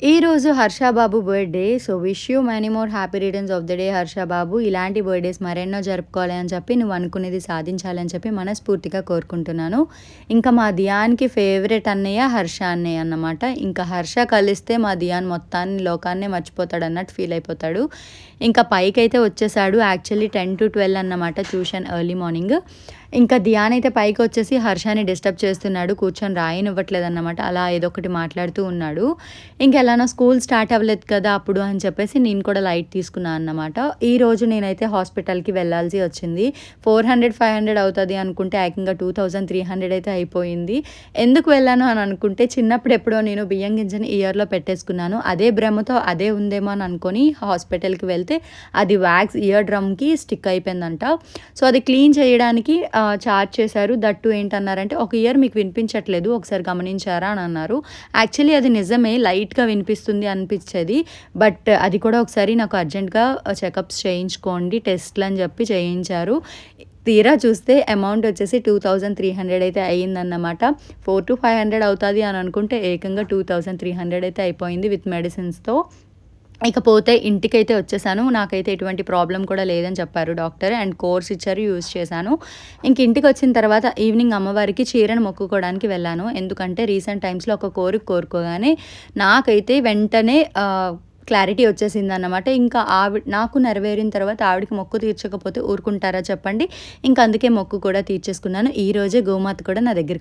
ఈరోజు Harsha Babu birthday. So, wish you many more happy returns of the day Harsha Babu. ఇలాంటి birthdays మరెన్నో జరుపుకోవాలి అని చెప్పి, నువ్వు అనుకునేది సాధించాలి అని చెప్పి మనస్ఫూర్తిగా కోరుకుంటున్నాను. ఇంకా మా దియాన్‌కి ఫేవరెట్ అన్నయ్య హర్ష అన్నయ్య అన్నమాట. ఇంకా హర్ష కలిస్తే మా దియాన్ మొత్తాన్ని లోకాన్నే మర్చిపోతాడన్నట్టు ఫీల్ అయిపోతాడు. ఇంకా పైకైతే వచ్చేసాడు. యాక్చువల్లీ 10-12 అన్నమాట ట్యూషన్ ఎర్లీ మార్నింగ్. ఇంకా దియాన్ అయితే పైకొచ్చేసి హర్షని డిస్టర్బ్ చేస్తున్నాడు. కూర్చొని రాయనివ్వట్లేదన్నమాట. అలా ఏదో ఒకటి మాట్లాడుతూ ఉన్నాడు. ఇంకెలానో స్కూల్ స్టార్ట్ అవ్వలేదు కదా అప్పుడు అని చెప్పేసి నేను కూడా లైట్ తీసుకున్నా అన్నమాట. ఈరోజు నేనైతే హాస్పిటల్‌కి వెళ్ళాల్సి వచ్చింది. 400, 500 అవుతది అనుకుంటే ఏకంగా 2300 అయితే అయిపోయింది. ఎందుకు వెళ్ళాను అని అనుకుంటే చిన్నప్పుడు ఎప్పుడో నేను బియ్యం గింజని ఇయర్‌లో పెట్టేసుకున్నాను. అదే భ్రమతో అదే ఉందేమో అని అనుకోని హాస్పిటల్‌కి వెళ్తే అది వ్యాక్స్ ఇయర్ డ్రమ్‌కి స్టిక్ అయిపోయిందంట. సో, అది క్లీన్ చేయడానికి చార్జ్ చేశారు. దట్ టూ ఏంటన్నారంటే, "ఒక ఇయర్ మీకు వినిపించట్లేదు. ఒకసారి గమనించారా?" అని అన్నారు. యాక్చువల్లీ అది నిజమే. లైట్‌గా వినిపిస్తుంది అనిపిచ్చేది. బట్ అది కూడా ఒకసారి నాకు అర్జెంట్‌గా చెకప్స్ చేయించుకోండి టెస్ట్‌లని చెప్పి చేయించారు. తీరా చూస్తే అమౌంట్ వచ్చేసి 2300 అయితే అయిందన్నమాట. 400-500 అవుతది అని అనుకుంటే ఏకంగా 2300 అయితే అయిపోయింది విత్ మెడిసిన్స్‌తో. ఇకపోతే ఇంటికైతే వచ్చేసాను. నాకైతే ఎటువంటి ప్రాబ్లమ్ కూడా లేదని చెప్పారు డాక్టర్. అండ్ కోర్స్ ఇచ్చారు, యూజ్ చేశాను. ఇంక ఇంటికొచ్చిన తర్వాత ఈవినింగ్ అమ్మవారికి చీరను మొక్కుకోవడానికి వెళ్ళాను. ఎందుకంటే రీసెంట్ టైమ్స్‌లో ఒక కోరిక కోరుకోగానే నాకైతే వెంటనే క్లారిటీ వచ్చేసిందన్నమాట. ఇంకా నాకు నెరవేరిన తర్వాత ఆవిడకి మొక్కు తీర్చకపోతే ఊరుకుంటారా చెప్పండి. ఇంక అందుకే మొక్కు కూడా తీర్చేసుకున్నాను. ఈరోజే గోమాత కూడా నా దగ్గరికి